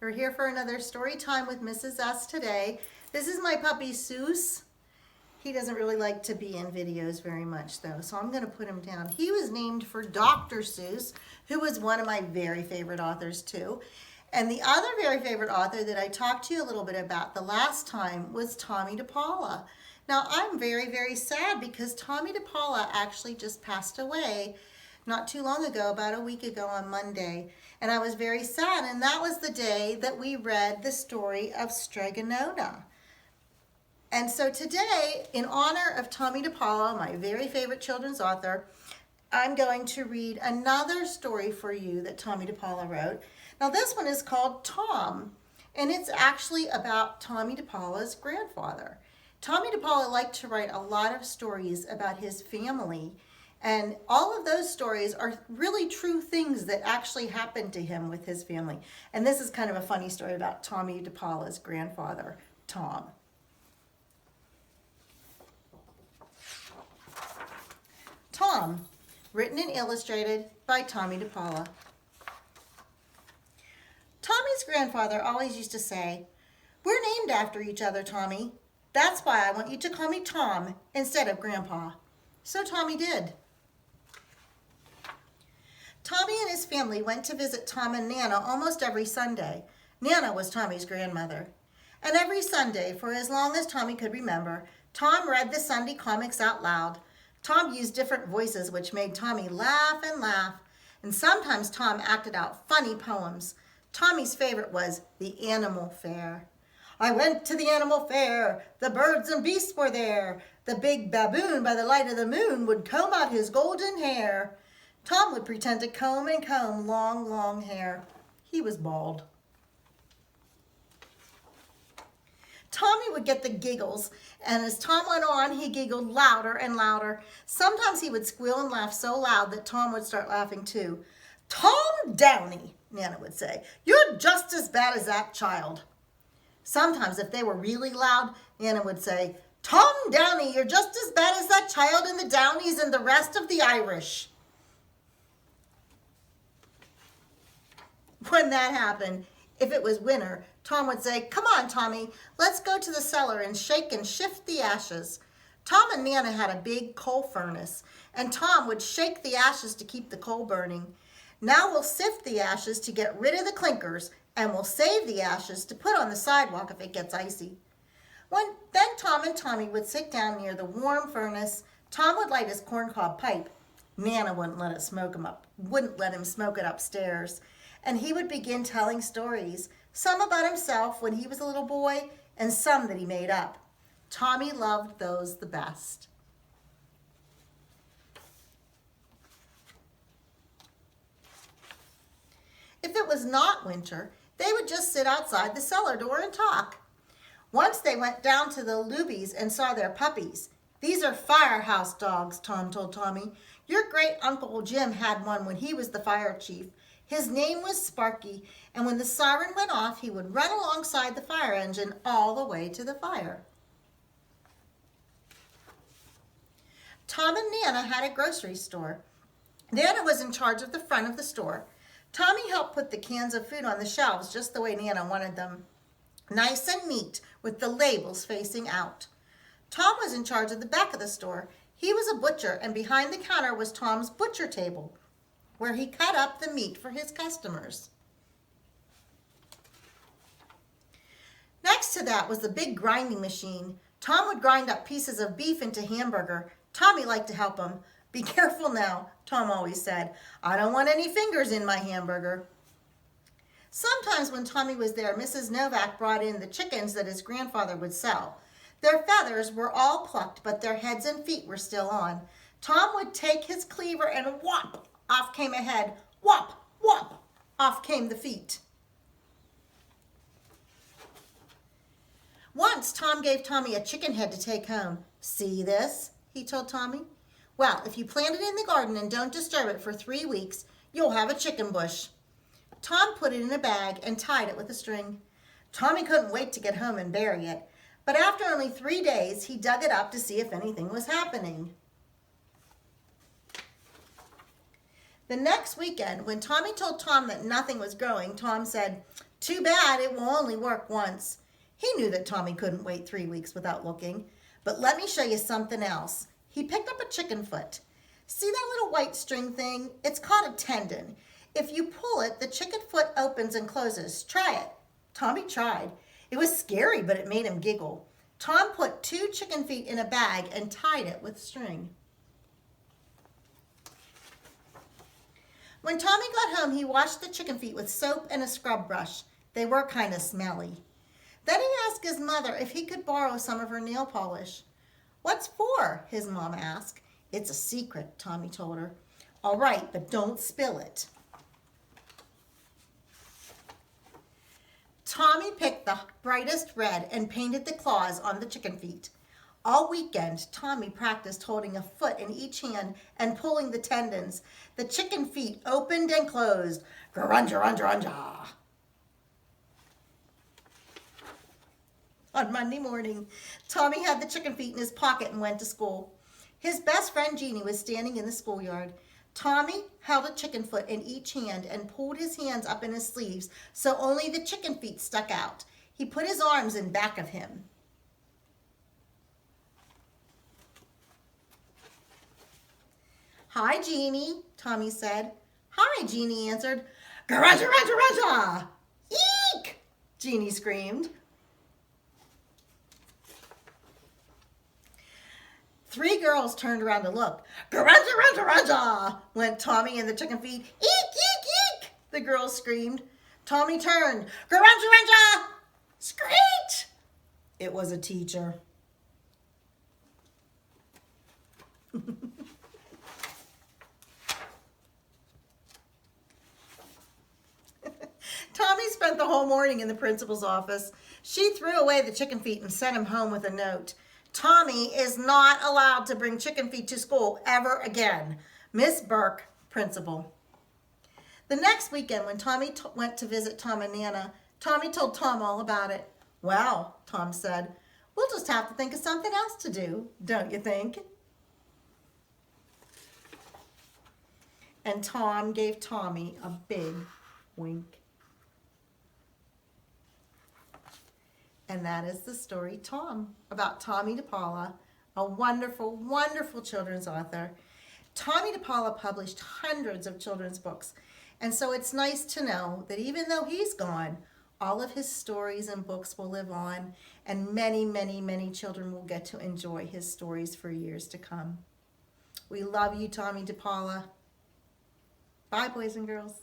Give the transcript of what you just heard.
We're here for another story time with Mrs. S today. This is my puppy Seuss. He doesn't really like to be in videos very much though, so I'm going to put him down. He was named for Dr. Seuss, who was one of my very favorite authors too. And the other very favorite author that I talked to you a little bit about the last time was Tomie dePaola. Now I'm very, very sad because Tomie dePaola actually just passed away not too long ago, about a week ago on Monday. And I was very sad, and that was the day that we read the story of Stregonona. And so today, in honor of Tomie dePaola, my very favorite children's author, I'm going to read another story for you that Tomie dePaola wrote. Now this one is called Tom, and it's actually about Tomie dePaola's grandfather. Tomie dePaola liked to write a lot of stories about his family, and all of those stories are really true things that actually happened to him with his family. And this is kind of a funny story about Tomie dePaola's grandfather, Tom. Tom, written and illustrated by Tomie dePaola. Tommie's grandfather always used to say, "We're named after each other, Tomie. That's why I want you to call me Tom instead of Grandpa." So Tomie did. Tomie and his family went to visit Tom and Nana almost every Sunday. Nana was Tommie's grandmother. And every Sunday, for as long as Tomie could remember, Tom read the Sunday comics out loud. Tom used different voices which made Tomie laugh and laugh. And sometimes Tom acted out funny poems. Tommie's favorite was The Animal Fair. "I went to the animal fair, the birds and beasts were there. The big baboon by the light of the moon would comb out his golden hair." Tom would pretend to comb and comb long, long hair. He was bald. Tomie would get the giggles, and as Tom went on, he giggled louder and louder. Sometimes he would squeal and laugh so loud that Tom would start laughing too. "Tom Downey," Nana would say, "you're just as bad as that child." Sometimes, if they were really loud, Nana would say, "Tom Downey, you're just as bad as that child and the Downeys and the rest of the Irish." When that happened, if it was winter, Tom would say, "Come on, Tomie, let's go to the cellar and shake and shift the ashes." Tom and Nana had a big coal furnace, and Tom would shake the ashes to keep the coal burning. "Now we'll sift the ashes to get rid of the clinkers, and we'll save the ashes to put on the sidewalk if it gets icy." Then Tom and Tomie would sit down near the warm furnace. Tom would light his corncob pipe. Nana wouldn't let him smoke it upstairs. And he would begin telling stories, some about himself when he was a little boy, and some that he made up. Tomie loved those the best. If it was not winter, they would just sit outside the cellar door and talk. Once they went down to the Lubies and saw their puppies. "These are firehouse dogs," Tom told Tomie. "Your great Uncle Jim had one when he was the fire chief. His name was Sparky, and when the siren went off, he would run alongside the fire engine all the way to the fire." Tom and Nana had a grocery store. Nana was in charge of the front of the store. Tomie helped put the cans of food on the shelves just the way Nana wanted them, nice and neat with the labels facing out. Tom was in charge of the back of the store. He was a butcher, and behind the counter was Tom's butcher table, where he cut up the meat for his customers. Next to that was the big grinding machine. Tom would grind up pieces of beef into hamburger. Tomie liked to help him. "Be careful now," Tom always said. "I don't want any fingers in my hamburger." Sometimes when Tomie was there, Mrs. Novak brought in the chickens that his grandfather would sell. Their feathers were all plucked, but their heads and feet were still on. Tom would take his cleaver and whop! Off came a head. Whop, whop, off came the feet. Once Tom gave Tomie a chicken head to take home. "See this?" he told Tomie. "Well, if you plant it in the garden and don't disturb it for 3 weeks, you'll have a chicken bush." Tom put it in a bag and tied it with a string. Tomie couldn't wait to get home and bury it, but after only 3 days, he dug it up to see if anything was happening. The next weekend, when Tomie told Tom that nothing was growing, Tom said, Too bad it will only work once. He knew that Tomie couldn't wait 3 weeks without looking. But let me show you something else. He picked up a chicken foot. See that little white string thing? It's called a tendon. If you pull it, the chicken foot opens and closes. Try it. Tomie tried. It was scary, but it made him giggle. Tom put 2 chicken feet in a bag and tied it with string. When Tomie got home, he washed the chicken feet with soap and a scrub brush. They were kind of smelly. Then he asked his mother if he could borrow some of her nail polish. "What's for?" his mom asked. "It's a secret," Tomie told her. "All right, but don't spill it." Tomie picked the brightest red and painted the claws on the chicken feet. All weekend, Tomie practiced holding a foot in each hand and pulling the tendons. The chicken feet opened and closed. Grunja. On Monday morning, Tomie had the chicken feet in his pocket and went to school. His best friend Jeannie was standing in the schoolyard. Tomie held a chicken foot in each hand and pulled his hands up in his sleeves so only the chicken feet stuck out. He put his arms in back of him. "Hi, Jeannie," Tomie said. "Hi," Jeannie answered. Grunja. Eek! Jeannie screamed. 3 girls turned around to look. Grunja, went Tomie and the chicken feet. Eek! The girls screamed. Tomie turned. Grunja! Screech! It was a teacher. Tomie spent the whole morning in the principal's office. She threw away the chicken feet and sent him home with a note. "Tomie is not allowed to bring chicken feet to school ever again. Miss Burke, principal." The next weekend when Tomie went to visit Tom and Nana, Tomie told Tom all about it. "Well," Tom said, "we'll just have to think of something else to do, don't you think?" And Tom gave Tomie a big wink. And that is the story Tom, about Tomie dePaola, a wonderful, wonderful children's author. Tomie dePaola published hundreds of children's books. And so it's nice to know that even though he's gone, all of his stories and books will live on, and many, many, many children will get to enjoy his stories for years to come. We love you, Tomie dePaola. Bye, boys and girls.